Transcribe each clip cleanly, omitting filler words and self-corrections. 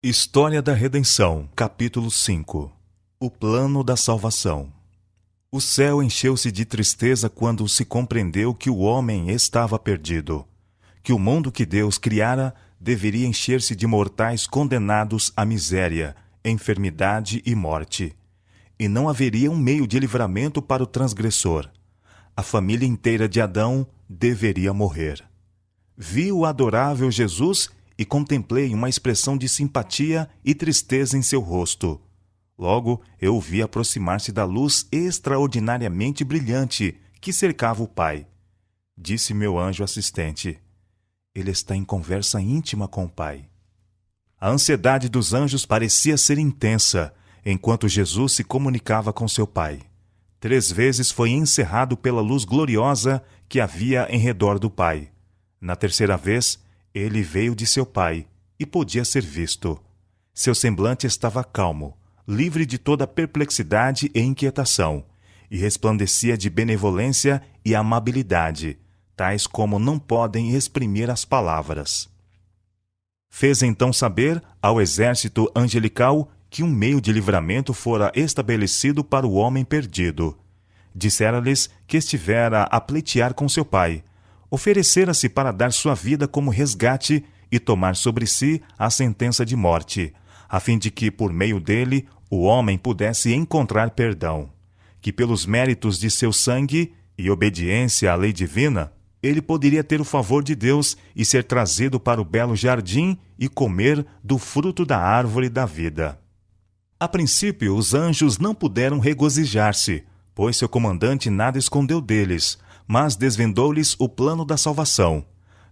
História da Redenção, capítulo 5. O plano da salvação. O céu encheu-se de tristeza quando se compreendeu que o homem estava perdido, que o mundo que Deus criara deveria encher-se de mortais condenados à miséria, enfermidade e morte. E não haveria um meio de livramento para o transgressor. A família inteira de Adão deveria morrer. Vi o adorável Jesus e contemplei uma expressão de simpatia e tristeza em seu rosto. Logo, eu o vi aproximar-se da luz extraordinariamente brilhante que cercava o Pai. Disse meu anjo assistente: ele está em conversa íntima com o Pai. A ansiedade dos anjos parecia ser intensa, enquanto Jesus se comunicava com seu Pai. 3 vezes foi encerrado pela luz gloriosa que havia em redor do Pai. Na 3ª vez, ele veio de seu Pai e podia ser visto. Seu semblante estava calmo, livre de toda perplexidade e inquietação, e resplandecia de benevolência e amabilidade, tais como não podem exprimir as palavras. Fez então saber ao exército angelical que um meio de livramento fora estabelecido para o homem perdido. Dissera-lhes que estivera a pleitear com seu Pai, oferecera-se para dar sua vida como resgate e tomar sobre si a sentença de morte, a fim de que, por meio dele, o homem pudesse encontrar perdão, que pelos méritos de seu sangue e obediência à lei divina, ele poderia ter o favor de Deus e ser trazido para o belo jardim e comer do fruto da árvore da vida. A princípio, os anjos não puderam regozijar-se, pois seu comandante nada escondeu deles, mas desvendou-lhes o plano da salvação.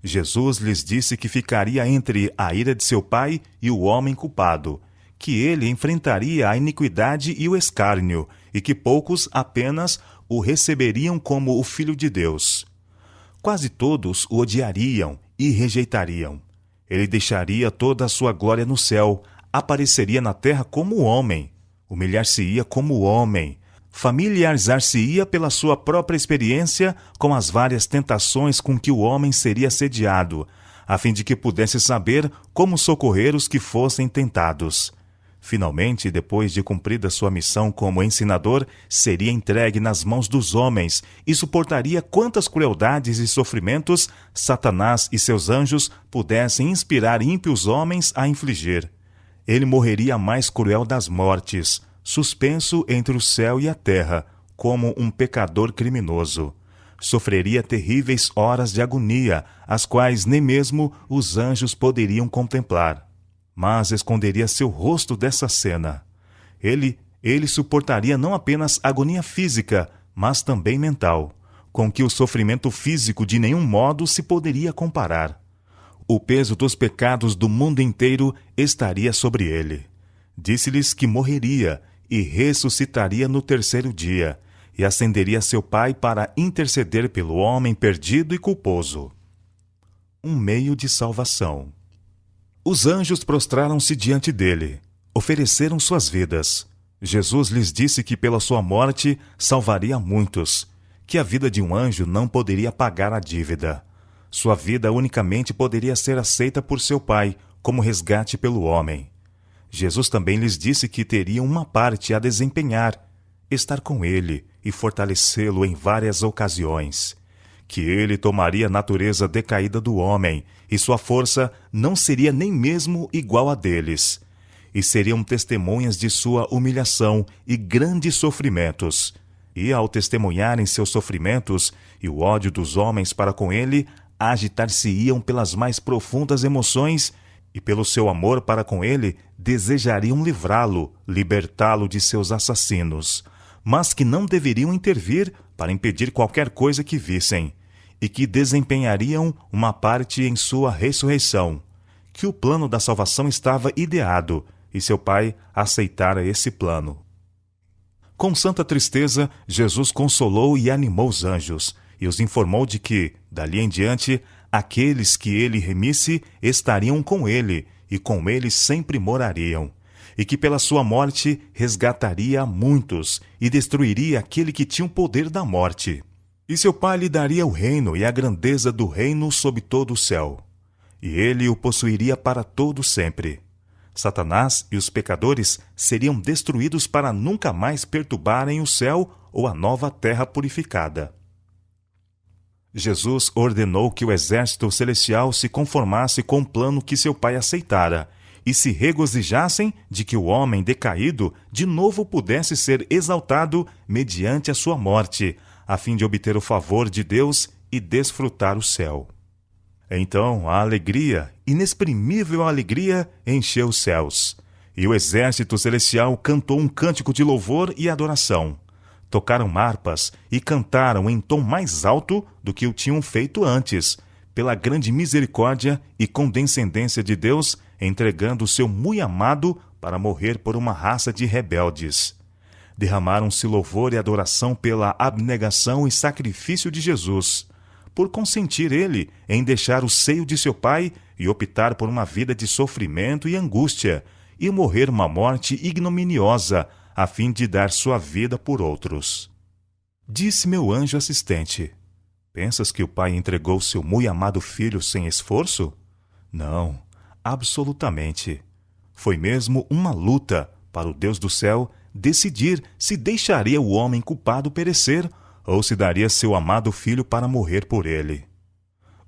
Jesus lhes disse que ficaria entre a ira de seu Pai e o homem culpado, que ele enfrentaria a iniquidade e o escárnio, e que poucos apenas o receberiam como o Filho de Deus. Quase todos o odiariam e rejeitariam. Ele deixaria toda a sua glória no céu, apareceria na terra como homem, humilhar-se-ia como homem, familiarizar-se-ia pela sua própria experiência com as várias tentações com que o homem seria assediado, a fim de que pudesse saber como socorrer os que fossem tentados. Finalmente, depois de cumprida sua missão como ensinador, seria entregue nas mãos dos homens e suportaria quantas crueldades e sofrimentos Satanás e seus anjos pudessem inspirar ímpios homens a infligir. Ele morreria a mais cruel das mortes, suspenso entre o céu e a terra, como um pecador criminoso. Sofreria terríveis horas de agonia, as quais nem mesmo os anjos poderiam contemplar. Mas esconderia seu rosto dessa cena. Ele suportaria não apenas agonia física, mas também mental, com que o sofrimento físico de nenhum modo se poderia comparar. O peso dos pecados do mundo inteiro estaria sobre ele. Disse-lhes que morreria e ressuscitaria no 3º dia, e ascenderia a seu Pai para interceder pelo homem perdido e culposo. Um meio de salvação. Os anjos prostraram-se diante dele, ofereceram suas vidas. Jesus lhes disse que pela sua morte salvaria muitos, que a vida de um anjo não poderia pagar a dívida. Sua vida unicamente poderia ser aceita por seu Pai, como resgate pelo homem. Jesus também lhes disse que teriam uma parte a desempenhar, estar com ele e fortalecê-lo em várias ocasiões, que ele tomaria a natureza decaída do homem e sua força não seria nem mesmo igual a deles, e seriam testemunhas de sua humilhação e grandes sofrimentos, e ao testemunharem seus sofrimentos e o ódio dos homens para com ele, agitar-se-iam pelas mais profundas emoções e pelo seu amor para com ele, desejariam livrá-lo, libertá-lo de seus assassinos, mas que não deveriam intervir para impedir qualquer coisa que vissem, e que desempenhariam uma parte em sua ressurreição, que o plano da salvação estava ideado, e seu Pai aceitara esse plano. Com santa tristeza, Jesus consolou e animou os anjos, e os informou de que, dali em diante, aqueles que ele remisse estariam com ele, e com ele sempre morariam, e que pela sua morte resgataria a muitos, e destruiria aquele que tinha o poder da morte. E seu Pai lhe daria o reino e a grandeza do reino sob todo o céu, e ele o possuiria para todo sempre. Satanás e os pecadores seriam destruídos para nunca mais perturbarem o céu ou a nova terra purificada. Jesus ordenou que o exército celestial se conformasse com o plano que seu Pai aceitara e se regozijassem de que o homem decaído de novo pudesse ser exaltado mediante a sua morte, a fim de obter o favor de Deus e desfrutar o céu. Então a alegria, inexprimível alegria, encheu os céus, e o exército celestial cantou um cântico de louvor e adoração. Tocaram harpas e cantaram em tom mais alto do que o tinham feito antes, pela grande misericórdia e condescendência de Deus, entregando o seu muito amado para morrer por uma raça de rebeldes. Derramaram-se louvor e adoração pela abnegação e sacrifício de Jesus, por consentir ele em deixar o seio de seu Pai e optar por uma vida de sofrimento e angústia, e morrer uma morte ignominiosa, a fim de dar sua vida por outros. Disse meu anjo assistente: pensas que o Pai entregou seu muito amado filho sem esforço? Não, absolutamente. Foi mesmo uma luta para o Deus do céu decidir se deixaria o homem culpado perecer ou se daria seu amado filho para morrer por ele.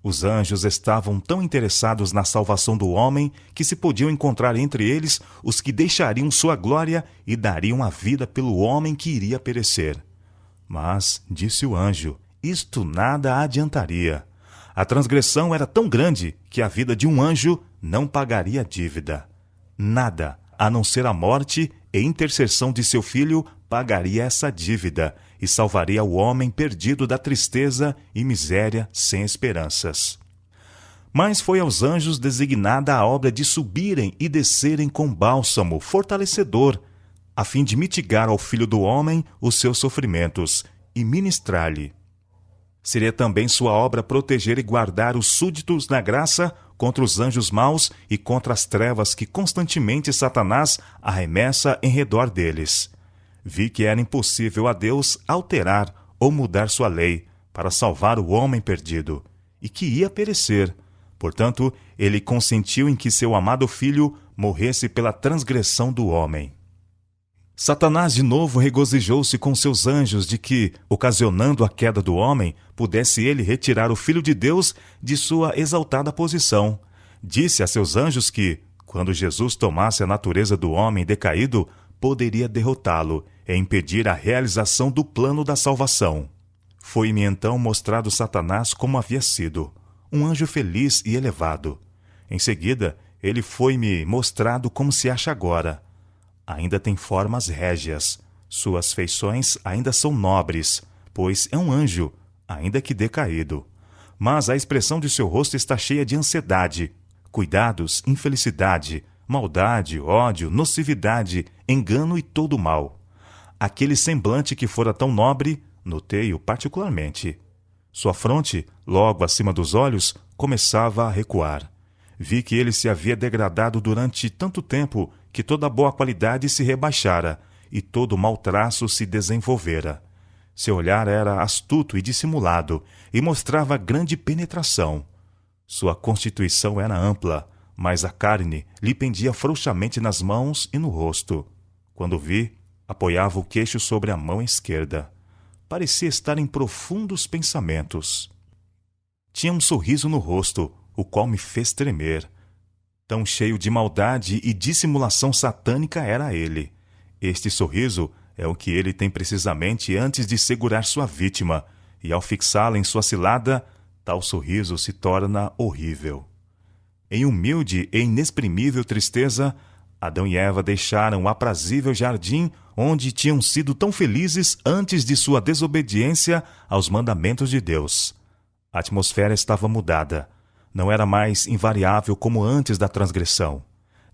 Os anjos estavam tão interessados na salvação do homem que se podiam encontrar entre eles os que deixariam sua glória e dariam a vida pelo homem que iria perecer. Mas, disse o anjo, isto nada adiantaria. A transgressão era tão grande que a vida de um anjo não pagaria a dívida. Nada, a não ser a morte e intercessão de seu filho, pagaria essa dívida e salvaria o homem perdido da tristeza e miséria sem esperanças. Mas foi aos anjos designada a obra de subirem e descerem com bálsamo fortalecedor, a fim de mitigar ao Filho do Homem os seus sofrimentos e ministrar-lhe. Seria também sua obra proteger e guardar os súditos na graça contra os anjos maus e contra as trevas que constantemente Satanás arremessa em redor deles. Vi que era impossível a Deus alterar ou mudar sua lei para salvar o homem perdido, e que ia perecer. Portanto, ele consentiu em que seu amado filho morresse pela transgressão do homem. Satanás de novo regozijou-se com seus anjos de que, ocasionando a queda do homem, pudesse ele retirar o Filho de Deus de sua exaltada posição. Disse a seus anjos que, quando Jesus tomasse a natureza do homem decaído, poderia derrotá-lo e impedir a realização do plano da salvação. Foi-me então mostrado Satanás como havia sido, um anjo feliz e elevado. Em seguida, ele foi-me mostrado como se acha agora. Ainda tem formas régias, suas feições ainda são nobres, pois é um anjo, ainda que decaído. Mas a expressão de seu rosto está cheia de ansiedade, cuidados, infelicidade, maldade, ódio, nocividade, engano e todo o mal. Aquele semblante que fora tão nobre, notei-o particularmente. Sua fronte, logo acima dos olhos, começava a recuar. Vi que ele se havia degradado durante tanto tempo que toda a boa qualidade se rebaixara e todo o mau traço se desenvolvera. Seu olhar era astuto e dissimulado e mostrava grande penetração. Sua constituição era ampla, mas a carne lhe pendia frouxamente nas mãos e no rosto. Quando vi, apoiava o queixo sobre a mão esquerda. Parecia estar em profundos pensamentos. Tinha um sorriso no rosto, o qual me fez tremer. Tão cheio de maldade e dissimulação satânica era ele. Este sorriso é o que ele tem precisamente antes de segurar sua vítima, e ao fixá-la em sua cilada, tal sorriso se torna horrível. Em humilde e inexprimível tristeza, Adão e Eva deixaram o aprazível jardim onde tinham sido tão felizes antes de sua desobediência aos mandamentos de Deus. A atmosfera estava mudada. Não era mais invariável como antes da transgressão.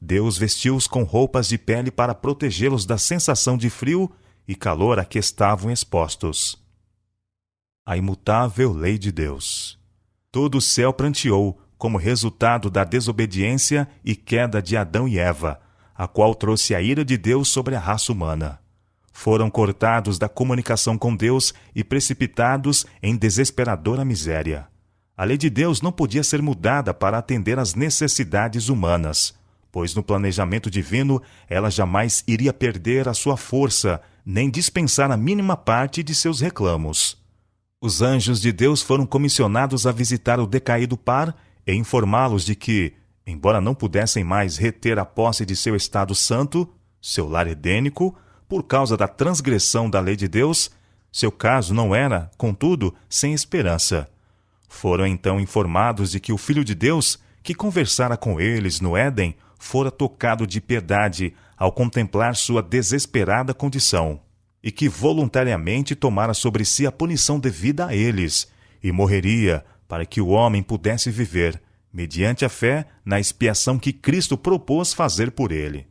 Deus vestiu-os com roupas de pele para protegê-los da sensação de frio e calor a que estavam expostos. A imutável lei de Deus. Todo o céu pranteou como resultado da desobediência e queda de Adão e Eva, a qual trouxe a ira de Deus sobre a raça humana. Foram cortados da comunicação com Deus e precipitados em desesperadora miséria. A lei de Deus não podia ser mudada para atender às necessidades humanas. pois no planejamento divino ela jamais iria perder a sua força, nem dispensar a mínima parte de seus reclamos. Os anjos de Deus foram comissionados a visitar o decaído par e informá-los de que, embora não pudessem mais reter a posse de seu estado santo, seu lar edênico, por causa da transgressão da lei de Deus, seu caso não era, contudo, sem esperança. Foram então informados de que o Filho de Deus, que conversara com eles no Éden, fora tocado de piedade ao contemplar sua desesperada condição, e que voluntariamente tomara sobre si a punição devida a eles, e morreria para que o homem pudesse viver, mediante a fé na expiação que Cristo propôs fazer por ele.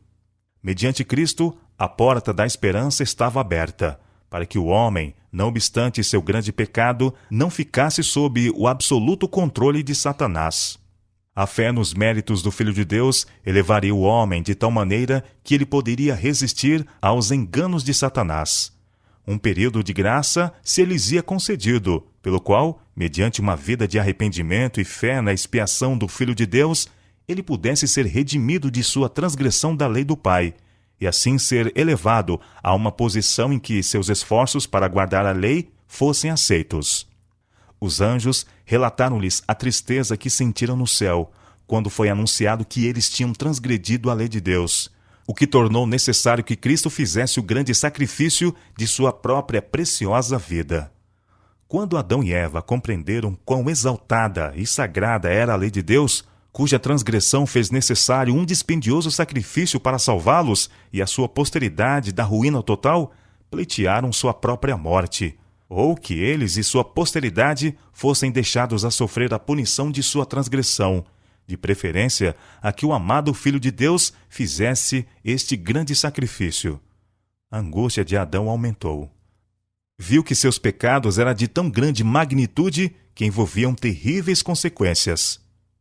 Mediante Cristo, a porta da esperança estava aberta, para que o homem, não obstante seu grande pecado, não ficasse sob o absoluto controle de Satanás. A fé nos méritos do Filho de Deus elevaria o homem de tal maneira que ele poderia resistir aos enganos de Satanás. Um período de graça se lhes ia concedido, pelo qual, mediante uma vida de arrependimento e fé na expiação do Filho de Deus, ele pudesse ser redimido de sua transgressão da lei do Pai, e assim ser elevado a uma posição em que seus esforços para guardar a lei fossem aceitos. Os anjos relataram-lhes a tristeza que sentiram no céu, quando foi anunciado que eles tinham transgredido a lei de Deus, o que tornou necessário que Cristo fizesse o grande sacrifício de sua própria preciosa vida. Quando Adão e Eva compreenderam quão exaltada e sagrada era a lei de Deus, cuja transgressão fez necessário um dispendioso sacrifício para salvá-los e a sua posteridade da ruína total, pleitearam sua própria morte, ou que eles e sua posteridade fossem deixados a sofrer a punição de sua transgressão, de preferência a que o amado Filho de Deus fizesse este grande sacrifício. A angústia de Adão aumentou. Viu que seus pecados eram de tão grande magnitude que envolviam terríveis consequências.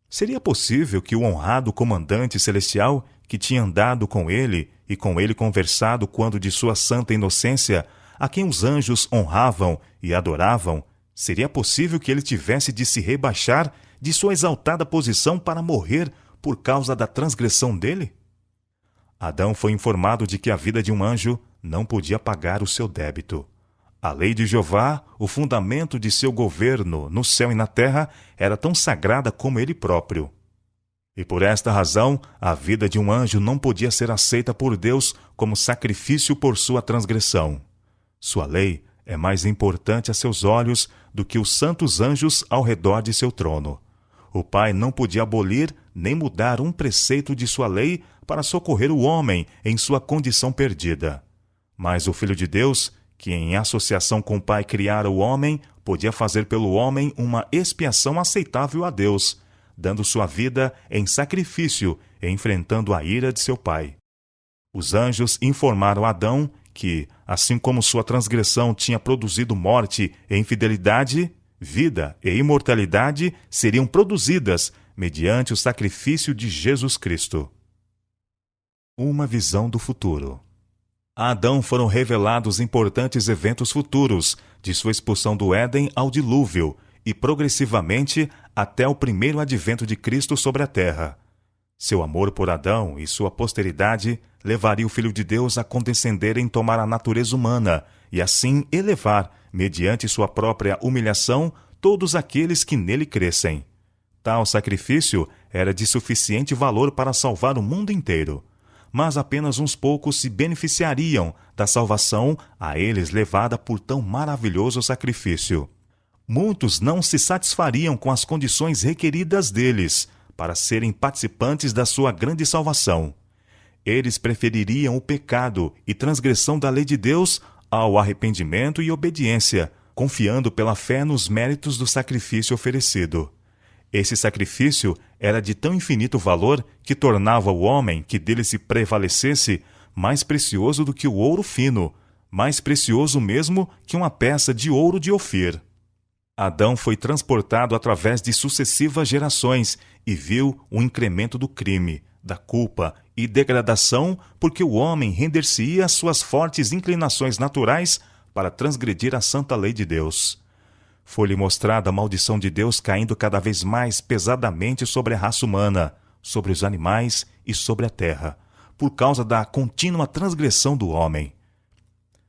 Seria possível que o honrado comandante celestial, que tinha andado com ele e com ele conversado quando de sua santa inocência, a quem os anjos honravam e adoravam, seria possível que ele tivesse de se rebaixar de sua exaltada posição para morrer por causa da transgressão dele? Adão foi informado de que a vida de um anjo não podia pagar o seu débito. A lei de Jeová, o fundamento de seu governo no céu e na terra, era tão sagrada como ele próprio. E por esta razão, a vida de um anjo não podia ser aceita por Deus como sacrifício por sua transgressão. Sua lei é mais importante a seus olhos do que os santos anjos ao redor de seu trono. O Pai não podia abolir nem mudar um preceito de sua lei para socorrer o homem em sua condição perdida. Mas o Filho de Deus, que em associação com o Pai criara o homem, podia fazer pelo homem uma expiação aceitável a Deus, dando sua vida em sacrifício e enfrentando a ira de seu Pai. Os anjos informaram Adão que, assim como sua transgressão tinha produzido morte e infidelidade, vida e imortalidade seriam produzidas mediante o sacrifício de Jesus Cristo. Uma visão do futuro. A Adão foram revelados importantes eventos futuros, de sua expulsão do Éden ao dilúvio, e progressivamente até o primeiro advento de Cristo sobre a terra. Seu amor por Adão e sua posteridade levaria o Filho de Deus a condescender em tomar a natureza humana e assim elevar, mediante sua própria humilhação, todos aqueles que nele crescem. Tal sacrifício era de suficiente valor para salvar o mundo inteiro. Mas apenas uns poucos se beneficiariam da salvação a eles levada por tão maravilhoso sacrifício. Muitos não se satisfariam com as condições requeridas deles para serem participantes da sua grande salvação. Eles prefeririam o pecado e transgressão da lei de Deus ao arrependimento e obediência, confiando pela fé nos méritos do sacrifício oferecido. Esse sacrifício era de tão infinito valor que tornava o homem que dele se prevalecesse mais precioso do que o ouro fino, mais precioso mesmo que uma peça de ouro de Ofir. Adão foi transportado através de sucessivas gerações e viu o incremento do crime, da culpa e degradação, porque o homem render-se-ia às suas fortes inclinações naturais para transgredir a santa lei de Deus. Foi-lhe mostrada a maldição de Deus caindo cada vez mais pesadamente sobre a raça humana, sobre os animais e sobre a terra, por causa da contínua transgressão do homem.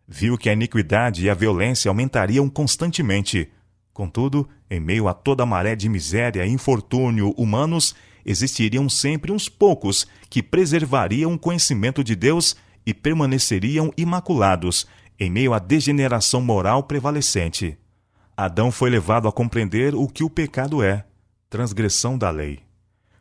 Viu que a iniquidade e a violência aumentariam constantemente. Contudo, em meio a toda a maré de miséria e infortúnio humanos, existiriam sempre uns poucos que preservariam o conhecimento de Deus e permaneceriam imaculados em meio à degeneração moral prevalecente. Adão foi levado a compreender o que o pecado é: transgressão da lei.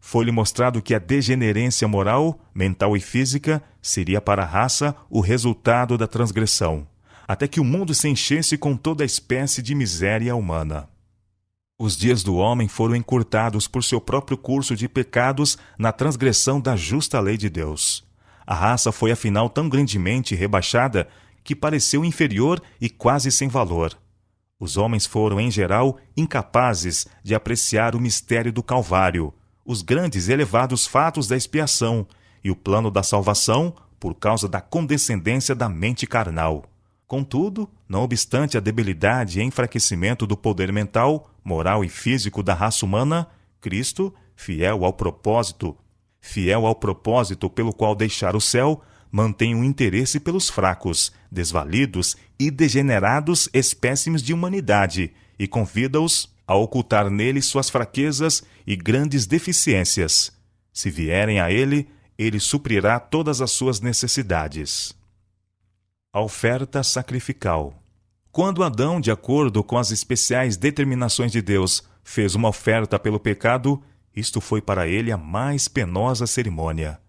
Foi-lhe mostrado que a degenerência moral, mental e física seria para a raça o resultado da transgressão, até que o mundo se enchesse com toda a espécie de miséria humana. Os dias do homem foram encurtados por seu próprio curso de pecados na transgressão da justa lei de Deus. A raça foi afinal tão grandemente rebaixada que pareceu inferior e quase sem valor. Os homens foram, em geral, incapazes de apreciar o mistério do Calvário, os grandes e elevados fatos da expiação e o plano da salvação por causa da condescendência da mente carnal. Contudo, não obstante a debilidade e enfraquecimento do poder mental, moral e físico da raça humana, Cristo, fiel ao propósito pelo qual deixar o céu, mantém um interesse pelos fracos, desvalidos e degenerados espécimes de humanidade e convida-os a ocultar nele suas fraquezas e grandes deficiências. Se vierem a ele, ele suprirá todas as suas necessidades. A oferta sacrificial. Quando Adão, de acordo com as especiais determinações de Deus, fez uma oferta pelo pecado, isto foi para ele a mais penosa cerimônia.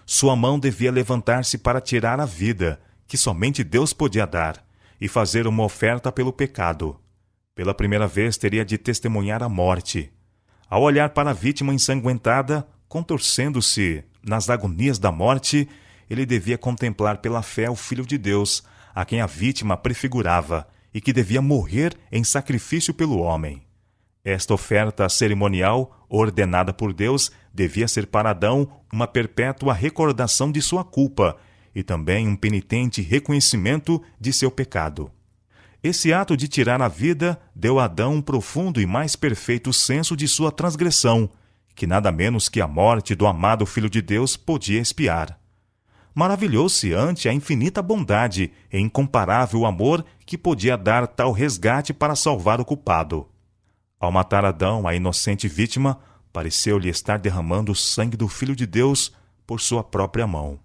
Sua mão devia levantar-se para tirar a vida, que somente Deus podia dar, e fazer uma oferta pelo pecado. Pela primeira vez teria de testemunhar a morte. Ao olhar para a vítima ensanguentada, contorcendo-se nas agonias da morte, ele devia contemplar pela fé o Filho de Deus, a quem a vítima prefigurava, e que devia morrer em sacrifício pelo homem. Esta oferta cerimonial, ordenada por Deus, devia ser para Adão uma perpétua recordação de sua culpa e também um penitente reconhecimento de seu pecado. Esse ato de tirar a vida deu a Adão um profundo e mais perfeito senso de sua transgressão, que nada menos que a morte do amado Filho de Deus podia expiar. Maravilhou-se ante a infinita bondade e incomparável amor que podia dar tal resgate para salvar o culpado. Ao matar Adão, a inocente vítima, pareceu-lhe estar derramando o sangue do Filho de Deus por sua própria mão.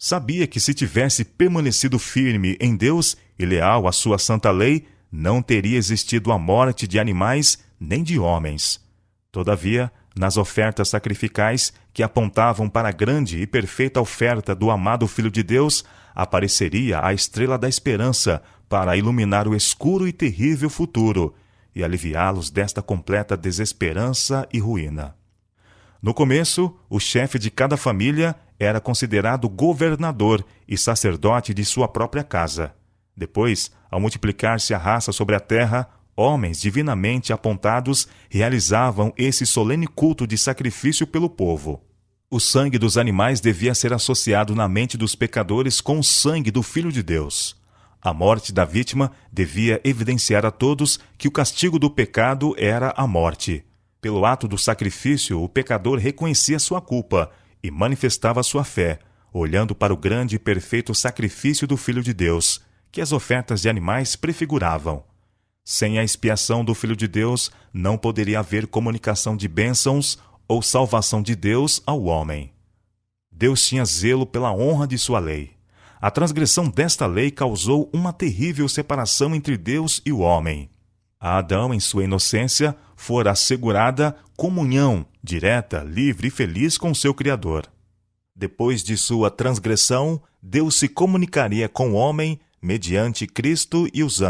Sabia que se tivesse permanecido firme em Deus e leal à sua santa lei, não teria existido a morte de animais nem de homens. Todavia, nas ofertas sacrificais que apontavam para a grande e perfeita oferta do amado Filho de Deus, apareceria a estrela da esperança para iluminar o escuro e terrível futuro e aliviá-los desta completa desesperança e ruína. No começo, o chefe de cada família era considerado governador e sacerdote de sua própria casa. Depois, ao multiplicar-se a raça sobre a terra, homens divinamente apontados realizavam esse solene culto de sacrifício pelo povo. O sangue dos animais devia ser associado na mente dos pecadores com o sangue do Filho de Deus. A morte da vítima devia evidenciar a todos que o castigo do pecado era a morte. Pelo ato do sacrifício, o pecador reconhecia sua culpa e manifestava sua fé, olhando para o grande e perfeito sacrifício do Filho de Deus, que as ofertas de animais prefiguravam. Sem a expiação do Filho de Deus, não poderia haver comunicação de bênçãos ou salvação de Deus ao homem. Deus tinha zelo pela honra de sua lei. A transgressão desta lei causou uma terrível separação entre Deus e o homem. A Adão, em sua inocência, fora assegurada comunhão direta, livre e feliz com seu Criador. Depois de sua transgressão, Deus se comunicaria com o homem mediante Cristo e os anjos.